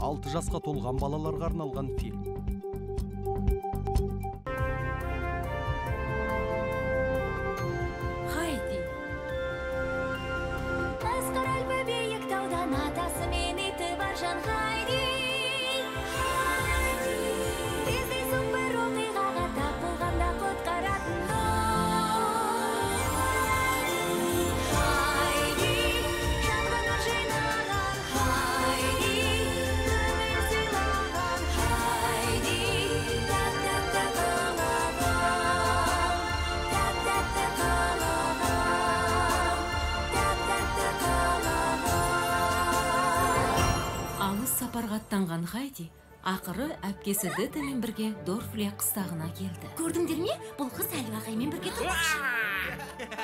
6 жасқа толған балаларға арналған фильм. Хайди. Асқар альпі биік таудан атасымен иті бар жан Хайди. Кездейсің бір оқиғаға тап болғанда құтқаратын Хайди. Жанғаннан жинаған Хайди. Өмір сыйлаған Хайди. Тәтті қалаған, тәтті қалаған, тәтті қалаған. Алыс сапарға аттанған Хайди ақыры әпкесі Детамен бірге Дорфле қыстағына келді. Көрдіңдер ме? Бұл қыз әлгі ағаймен бірге тұрмақшы.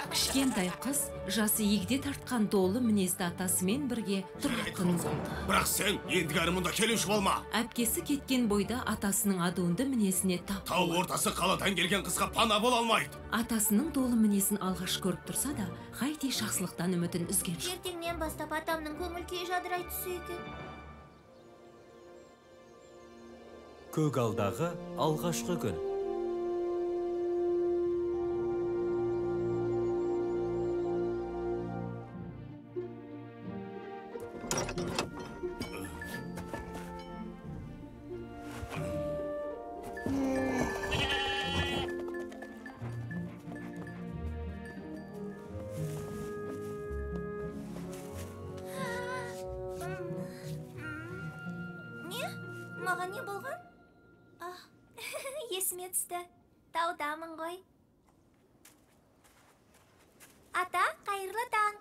Кішкентай қыз жасы егде тартқан долы мінезді атасымен бірге тұратын болды. Бірақ сен ендігәрі мұнда келуші болма. Әпкесі кеткен бойда атасының адуынды мінезіне тап. Тау ортасы қаладан келген қызға пана бола алмайды. Атасының долы мінезін алғаш көріп тұрса да, Хайди жақсылықтан үмітін үзген жоқ. Ертеңнен бастап атамның көңіл күйі жадырай түссе екен. Көгалдағы алғашқы күн. Не? Маған не болған? Есіме түсті. Таудамын ғой. Ата, қайырлы таң.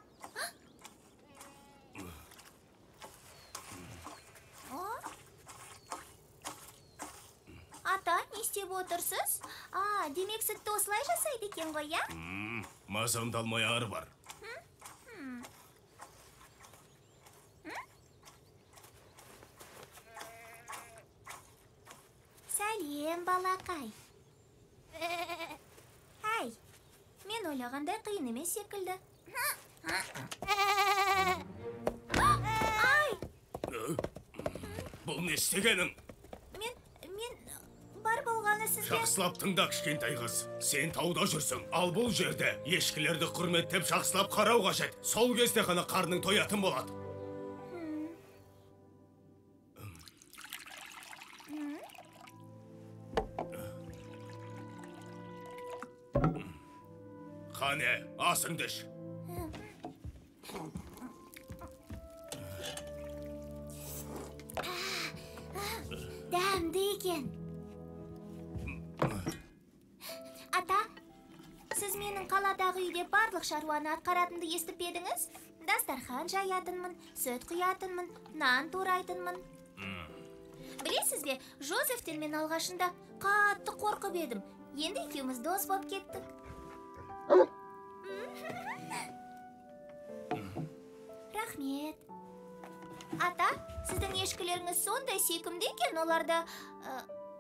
Ата, не істеп отырсыз? Демек сүтті осылай жасайды екен ғой, я? Мазамды алмай ары бар. Сәлем, балақай. Әй, мен ойлағандай қиын емес секілді. Ай! Бұл не істегенің? Мен бар болғаны сізге... Жақсылап тыңда, кішкентай қыз. Сен тауда жүрсің, ал бұл жерде ешкілерді құрметтеп жақсылап қарау қажет. Сол кезде ғана қарның тоятын болады. Қане, асыңды іш. Дәмді екен. Ата, сіз менің қаладағы үйде барлық шаруаны атқаратынды естіп едіңіз? Дастархан жаятынмын, сүт құятынмын, нан турайтынмын. Білесіз бе, Жозефтен мен алғашында қатты қорқып едім. Енді екеуміз дос боп кеттік. Рахмет. Ата, сіздің ешкілеріңіз сондай сүйкімді екен, оларды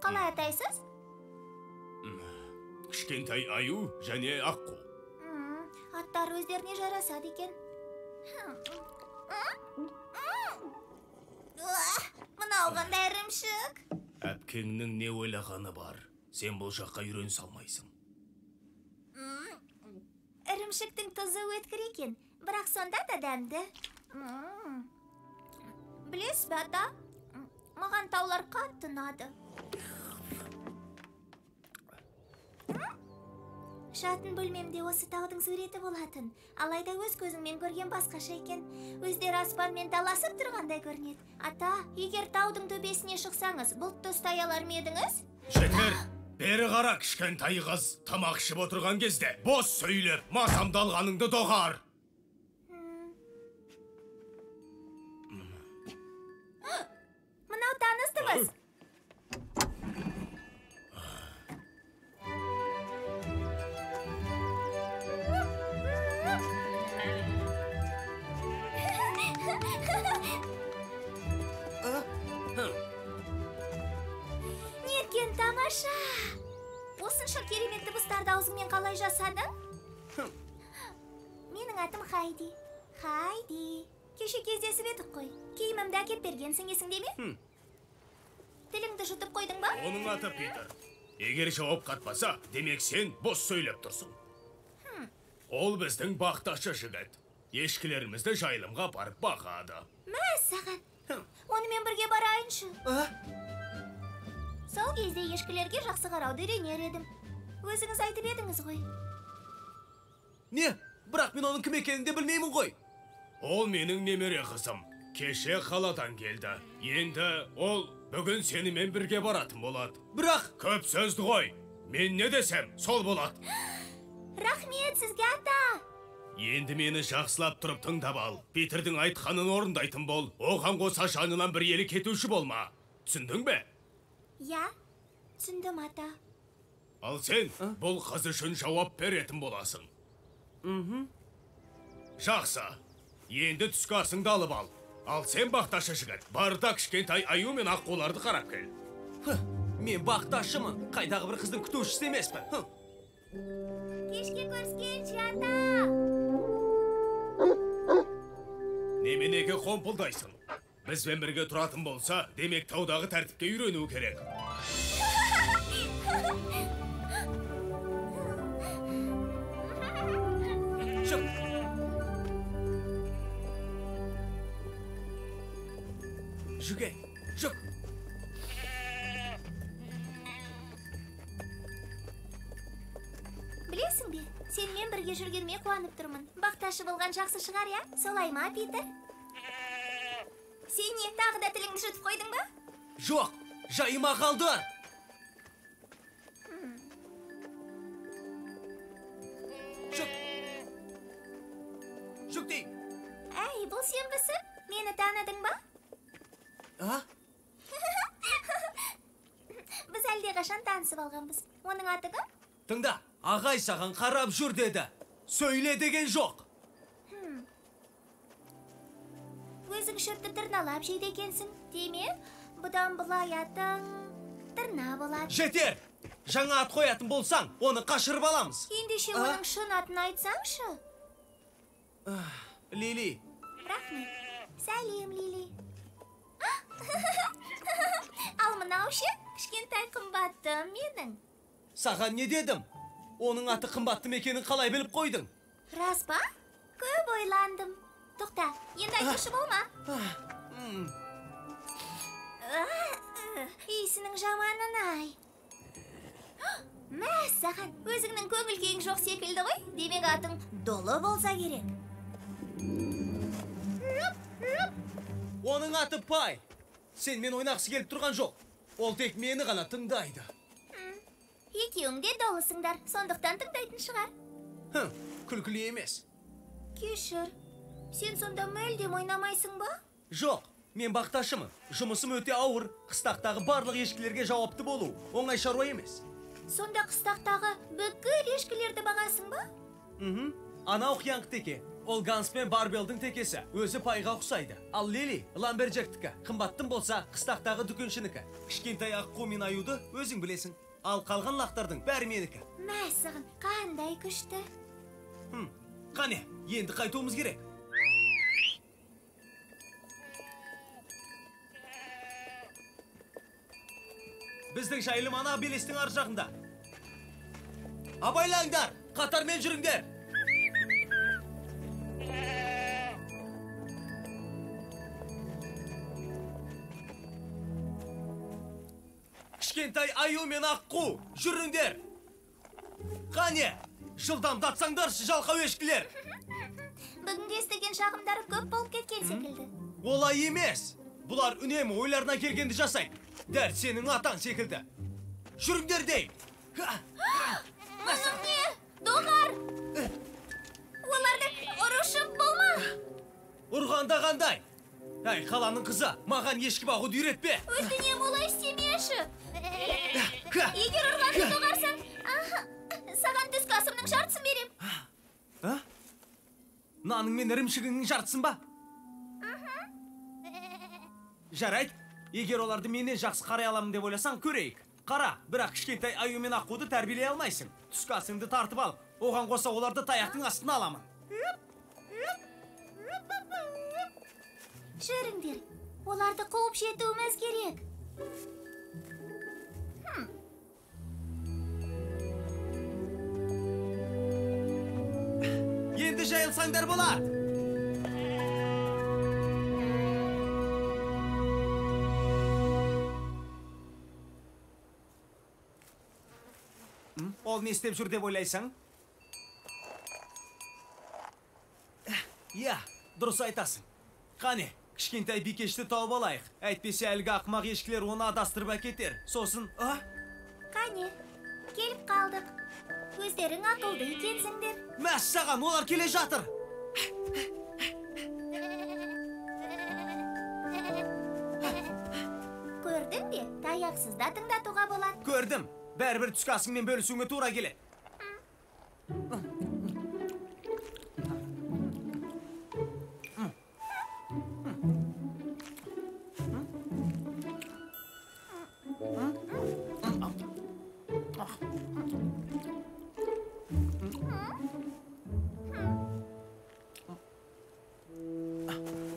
қалай атайсыз? Кішкентай аю және аққу. Аттар өздеріне жарасады екен. Мынау қандай ірімшік. Әпкеңнің не ойлағаны бар? Сен бұл жаққа үйрен салмайсың. Ірімшіктің тұзы өткір екен, бірақ сонда да дәмді. Білесіз бе, ата? Маған таулар қатты ұнады. Жатын бөлмемде осы таудың суреті болатын. Алайда өз көзіңмен көрген басқаша екен. Өздері аспанмен таласып тұрғандай көрінеді. Ата, егер таудың төбесіне шықсаңыз, бұлтты ұстай алар ма едіңіз? Жетер! Бері қара, кішкентай қыз. Тамақ ішіп отырған кезде бос сөйлеп, мазамды алғаныңды доғар. Мынау таныс дыбыс. Неткен тамаша! Осынша керемет дыбыстарды аузыңмен қалай жасадың? Менің атым Хайди. Хайди. Кеше кездесіп едік қой. Киімімді әкеп бергенсің, есіңде ме? Тіліңді жұтып қойдың ба? Оның аты Питер. Егер жауап қатпаса, демек сен бос сөйлеп тұрсың. Ол біздің бақташы жігіт. Ешкілерімізді жайылымға барып бағады. Мәссаған. Онымен бірге барайыншы. Сол кезде ешкілерге жақсы қарауды үйренер едім. Өзіңіз айтып едіңіз ғой. Не? Бірақ мен оның кім екенін де білмеймін ғой. Ол менің немере қызым. Кеше қаладан келді. Енді ол бүгін сенімен бірге баратын болады. Бірақ Көп сөзді ғой. Мен не десем, сол болады. Рахмет сізге, ата. Енді мені жақсылап тұрып тыңдап ал. Питердің айтқанын орындайтын бол. Оған қоса жанынан бір елі кетуші болма. Түсіндің бе? Я, түсіндім, ата. Ал сен бұл қыз үшін жауап беретін боласың. Жақсы. Енді түскі асыңды алып ал. Ал сен бақташы жігіт. Барда кішкентай аю мен аққуларды қарап кел. мен бақташымын. Қайдағы бір қыздың күтушісі емеспін. Кешке көріскенше, ата. Неменеге қомпылдайсың? Бізбен бірге тұратын болса, демек таудағы тәртіпке үйрену керек. Шық. Жүге, жүк. Білесің бе, сенімен бірге жүргеніме қуанып тұрмын. Бақташы болған жақсы шығар, я? Солай ма, Питер? Сен не, тағы да тіліңді жұтып қойдың ба? Жоқ, жайыма қалды. Жүк. Жүк дей. Әй, бұл сен бісің? Мені таныдың ба? А? Біз әлде қашан танысып алғанбыз. Оның аты кім? Тыңда, ағай саған қарап жүр деді. Сөйле деген жоқ. Өзің шөпті тырналап жейді екенсің. Демек, бұдан бұлай атың тырна болады. Жетер! Жаңа ат қоятын болсаң, оны қашырып аламыз. Ендеше оның шын атын айтсаңшы. Лили, Рахмет. Сәлем, Лили. Ал мынау ше, кішкентай қымбаттым менің. саған не дедім? Оның аты қымбатты екенін қалай біліп қойдың? Рас па? Көп ойландым. Тоқта, енді айтушы болма. Исінің жаманын-ай. Мәссаған, өзіңнің көңіл күйің жоқ секілді ғой. Демек атың долы болса керек. Оның аты Пай. Сен мен ойнақсы келіп тұрған жоқ. Ол тек мені ғана тыңдайды. Екеуің де долысыңдар, сондықтан тыңдайтын шығар. Күлкілі емес. Кешір, сен сонда мүлдем ойнамайсың ба? Жоқ, мен бақташымын. Жұмысым өте ауыр. Қыстақтағы барлық ешкілерге жауапты болу. Оңай шаруа емес. Сонда қыстақтағы бүкіл ешкілерді бағасың ба? Анау қиянқ теке. Ол Ганс пен Барбелдің текесі. Өзі Пайға ұқсайды. Ал Лили, Ламберджектікі. Қымбаттым болса, қыстақтағы дүкеншінікі. Кішкентай аққу мен аюды өзің білесің. Ал қалған лақтардың бәрі менікі. Мәссаған, қандай күшті. Қане, енді қайтуымыз керек. Біздің жайылым ана белестің ар жағында. Абайлаңдар, қатармен жүріңдер. Кішкентай аю мен аққу, жүріңдер. Қане, жылдамдатсаңдаршы жалқау ешкілер. Бүгінгі естіген шағымдары көп болып кеткен секілді. Олай емес. Бұлар үнемі ойларына келгенді жасайды. Дәл сенің атаң секілді. Жүріңдер дей. Мұның не? Доғар! Оларды ұрышып болма! Ұрғанда қандай? Әй, қаланың қызы, маған ешкі бағуды үйретпе. Өтінем олай істемеші. Егер ұрғанды доғарсаң, саған түскі асымның жартысын берем. Наның мен ірімшігіңнің жартысын ба? Жарайды, егер оларды менен жақсы қарай аламын деп ойласаң, көрейік. Қара, бірақ кішкентай аю мен аққуды тәрбиелей алмайсың. Түскі асыңды тартып алып, оған қоса оларды таяқтың астына аламын. Жүріңдер, оларды қуып жетуіміз керек. барсаңдар болар. Ол не істеп жүр деп ойлайсың? Иә, дұрыс айтасың. Қане, кішкентай бикешті тауып алайық. Әйтпесе әлгі ақымақ ешкілер оны адастырып әкетер. Сосын, Қане, келіп қалдық. Өздерің ақылды екенсіңдер. Мәссаған, олар келе жатыр. Көрдің бе? Таяқсыз да тыңдатуға болады. Көрдім. Бәрібір түскі асыңмен бөлісуіңе тура келеді.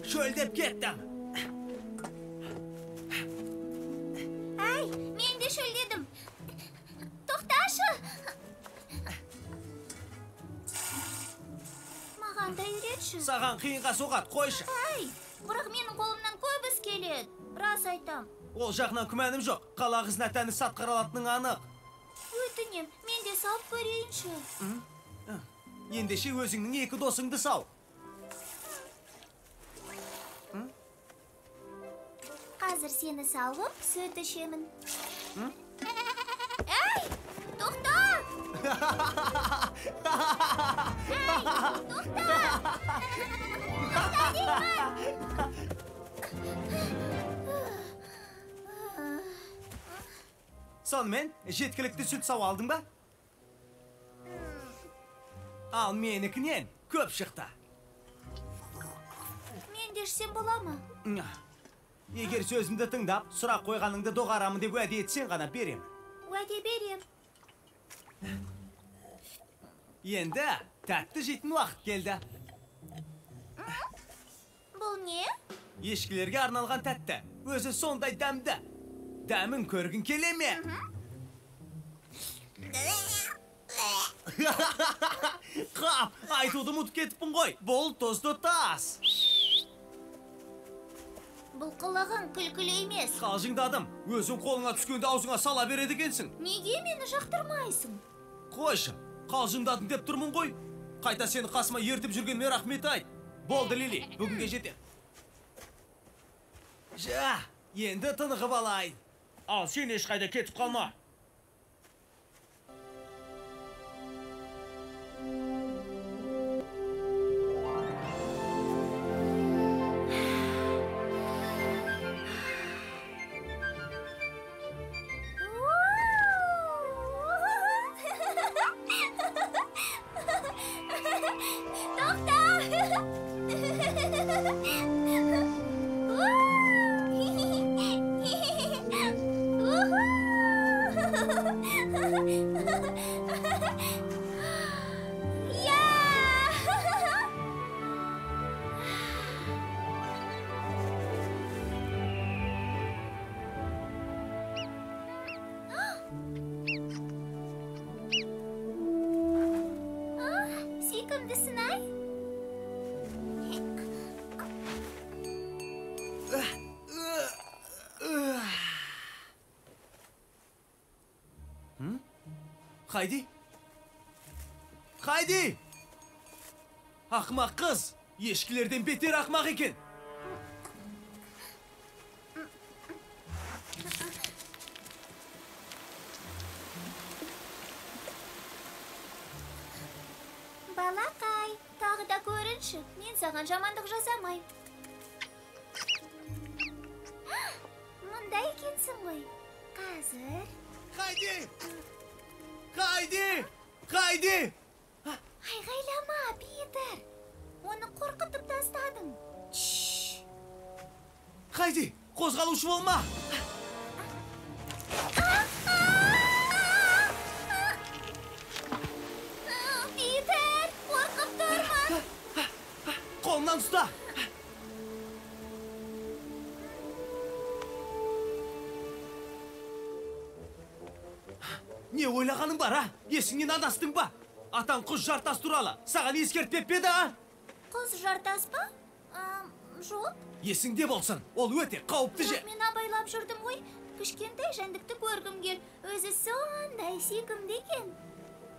Шөлдеп кеттім. Ай, мен де шөлдедім. Тоқташы! Маған да үйретші. Саған қиынға соғат, қойшы. Ай, бірақ менің қолымнан көп іс келеді. Рас айтам. Ол жағынан күмәнім жоқ. Қала қызына тәні сатқар алатының анық. Өтінем, мен де салып көрейінші. Ендеше өзіңнің екі досыңды сау. Қазір сені салып, сөт ішемін. Әй, тоқта! Әй, тоқта! Тоқта деймін! Сонымен, жеткілікті сүт сау алдың ба? Ал менікінен көп шықты. Мен де ішсем бола ма? Егер сөзімді тыңдап, сұрақ қойғаныңды доғарамын деп уәде етсең ғана берем. Уәде берем. Енді тәтті жейтін уақыт келді. Бұл не? Ешкілерге арналған тәтті. Өзі сондай дәмді. Дәмін көргін келе ме? Қап, айтуды ұмытып кетіппін ғой. Бұл тұзды тас. Бұл қылығың күлкілі емес. Қалжыңдадым. Өзің қолыңа түскенде аузыңа сала береді екенсің. Неге мені жақтырмайсың? Қойшы, қалжыңдадың деп тұрмын ғой. Қайта сені қасыма ертіп жүргеніме рахмет айт. Болды, Лили, бүгінге жетер. Жа, енді тынығып алайын. Ал сен ешқайда кетіп қалма. Сүйкімдісің, ай? Хайди? Хайди! Ақмақ қыз, ешкілерден бетер ақмақ екен. Балақай, тағы да көрінші. Мен саған жамандық жасамайым. Мұнда екенсің ғой. Қазір... Хайди! Хайди! Хайди! Айғайлама, Питер. Оны қорқытып тастадың. Хайди, қозғалушы болма! Питер, қорқып тұрмын. Қолымнан ұста! Не ойлағаның бар, а? Есіңнен адастың ба? Атаң құз жартас туралы. Саған ескертпеп пе еді, а? Қыз жартас па? Жоқ. Есіңде болсын, ол өте қауіпті же. Мен абайлап жүрдім ғой. Кішкентай жәндікті көргім кел. Өзі сондай сүйкімді екен.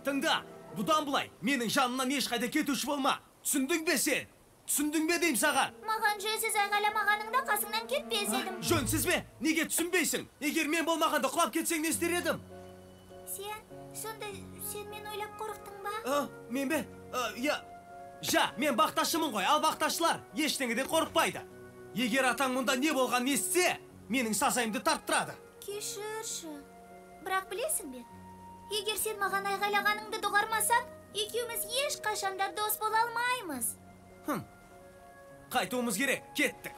Тыңда, бұдан бұлай, менің жанымнан ешқайда кетуші болма. Түсіндің бе сен? Түсіндің бе дейм саған? Маған жөнсіз айғайламағаныңда қасыңнан кетпес едім. Жөнсіз бе? Неге түсінбейсің? Егер мен болмағанда құлап кетсең не істер едім? Сен мен ойлап қорықтың ба? Мен бе? Мен бақташымын ғой, ал бақташылар ештеңеден қорықпайды. Егер атаң мұнда не болған естісе, менің сазайымды тарттырады. Кешірші. Бірақ білесің бе? Егер сен маған айғайлағаныңды доғармасаң, екеуміз ешқашанда дос бола алмаймыз. Қайтуымыз керек, кеттік.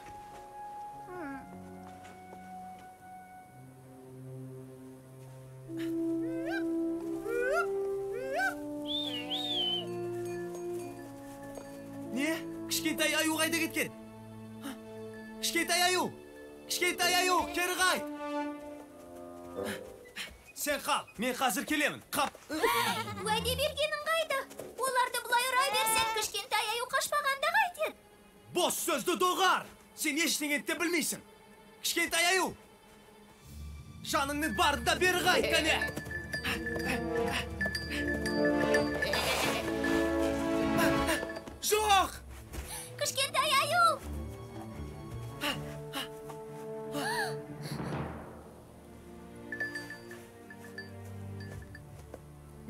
Не? Кішкентай аю қайда кеткен? Кішкентай аю! Кішкентай аю, кері қайт! Сен қал, мен қазір келемін. Қап! Уәде бергенің қайда? Оларды бұлай ұрай берсең, кішкентай аю қашпағанда қайтеді. Бос сөзді доғар! Сен ештеңені де білмейсің. Кішкентай аю! Жаныңның барында бері қайт, кәне! Жоқ! Кішкентай аю!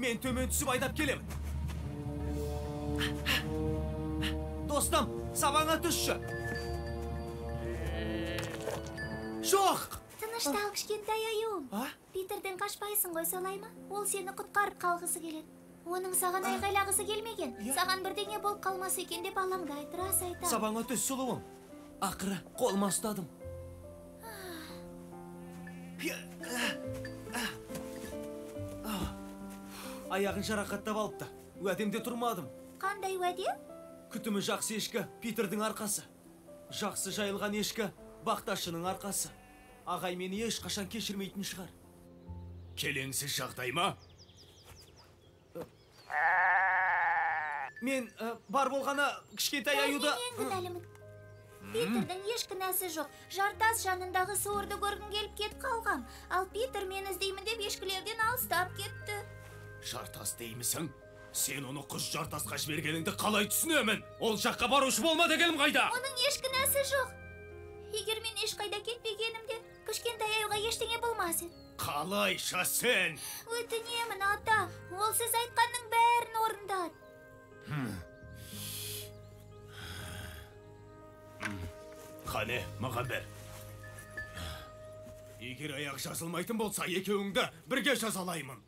Мен төмен түсіп айдап келемін. Достым, сабаңа түсші. Жоқ! Тыныштал, кішкентай аюым. Питерден қашпайсың ғой, солай ма? Ол сені құтқарып қалғысы келеді. Оның саған айғайлағысы келмеген. Саған бірдеңе болып қалмасы екен деп алаңдайды, рас айтам. Сабаңа түс, сұлуым. Ақыры қолыма ұстадым. Аяғын жарақаттап алыпты. Уәдемде тұрмадым. Қандай уәде? Күтімі жақсы ешкі Питердің арқасы. Жақсы жайылған ешкі бақташының арқасы. Ағай мені ешқашан кешірмейтін шығар. Келеңсіз жағдай ма? Мен бар болғаны кішкентай аюды... Мен кінәлімін. Питердің еш кінәсі жоқ. Жартас жанындағы суырды көргім келіп кетіп қалғам. Ал Питер мен іздеймін деп ешкілерден алыстап кетті. Жартас деймісің? Сен оны құз жартасқа жібергеніңді қалай түсінемін? Ол жаққа барушы болма дегенім қайда? Оның еш кінәсі жоқ. Егер мен ешқайда кетпегенімде, кішкентай аюға ештеңе болмасын. Қалайша сен? Өтінемін, ата. Ол сіз айтқанның бәрін орындады. Қане, маған бер. Егер аяқ жазылмайтын болса, екеуіңді бірге жазалаймын.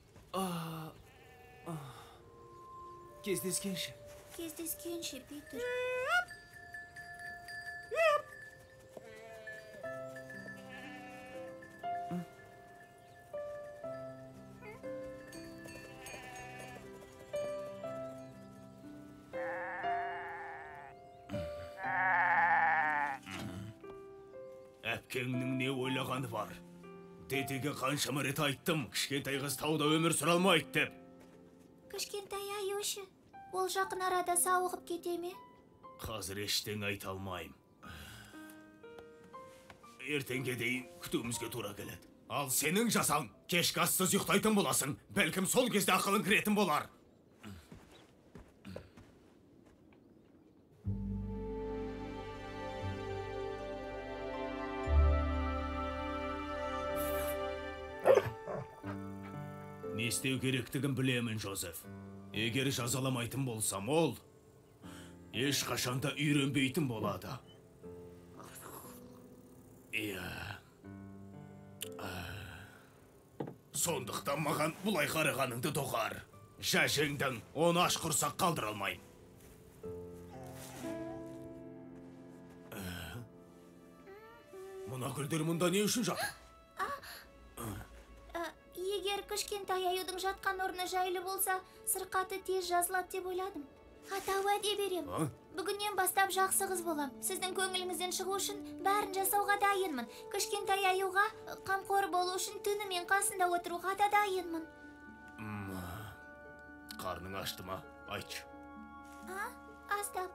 Кездескенше. Кездескенше, Питер. Әпкеңнің не ойлағаны бар? Дедеге қаншама рет айттым, кішкентай қыз тауда өмір сүре алмайды деп. Кішкентай аюшы, ол жақын арада сауығып кете ме? Қазір ештеңе айта алмайым. Ертеңге дейін күтуімізге тура келеді. Ал сенің жасаң, кешкі ассыз ұйықтайтын боласың. Бәлкім сол кезде ақылың кіретін болар. Не істеу керектігін білемін, Жозеф. Егер жазаламайтын болсам, ол ешқашанда үйренбейтін болады. Сондықтан маған бұлай қарағаныңды доғар. Жәжеңдің оны аш құрсақ қалдыра алмайым. Мұна гүлдер мұнда не үшін жатыр? Егер кішкентай аюдың жатқан орны жайлы болса, сырқаты тез жазылады деп ойладым. Ата, уәде берем. Бүгіннен бастап жақсы қыз болам. Сіздің көңіліңізден шығу үшін бәрін жасауға дайынмын. Кішкентай аюға қамқор болу үшін түнімен қасында отыруға да дайынмын. Қарның ашты ма? Айтшы. Аздап.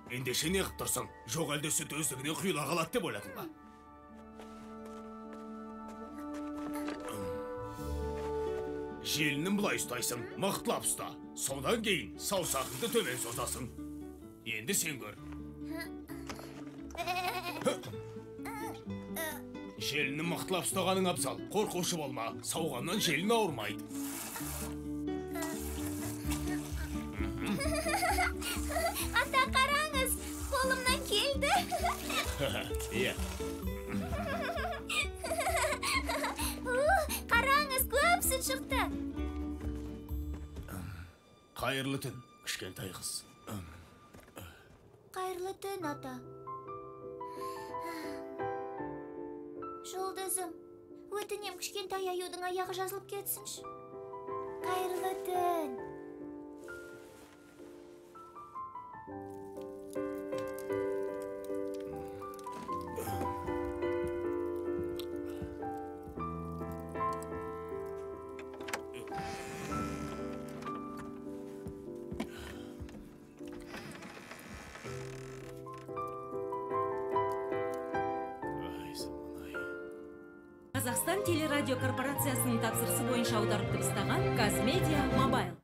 Ендеше не қып тұрсың? Жоқ әлде сүт өздігінен құйыла қалады деп ойладың ба? Желінін бұлай ұстайсың, мықтылап ұста. Содан кейін саусағыңды төмен созасың. Енді сен көр. Желіні мықтылап ұстағаның абзал. Қорқушы болма, сауғаннан желін ауырмайды. Ата, қараңыз, қолымнан келді. Иә. Қараңыз, көп сүт шықты. Қайырлы түн, кішкентай қыз. Қайырлы түн, ата. Жұлдызым, өтінем кішкентай аюдың аяғы жазылып кетсінші. Қайырлы түн. Қазақстан телерадио корпорациясының тапсырысы бойынша аударып дыбыстаған Казмедиа Мобайл.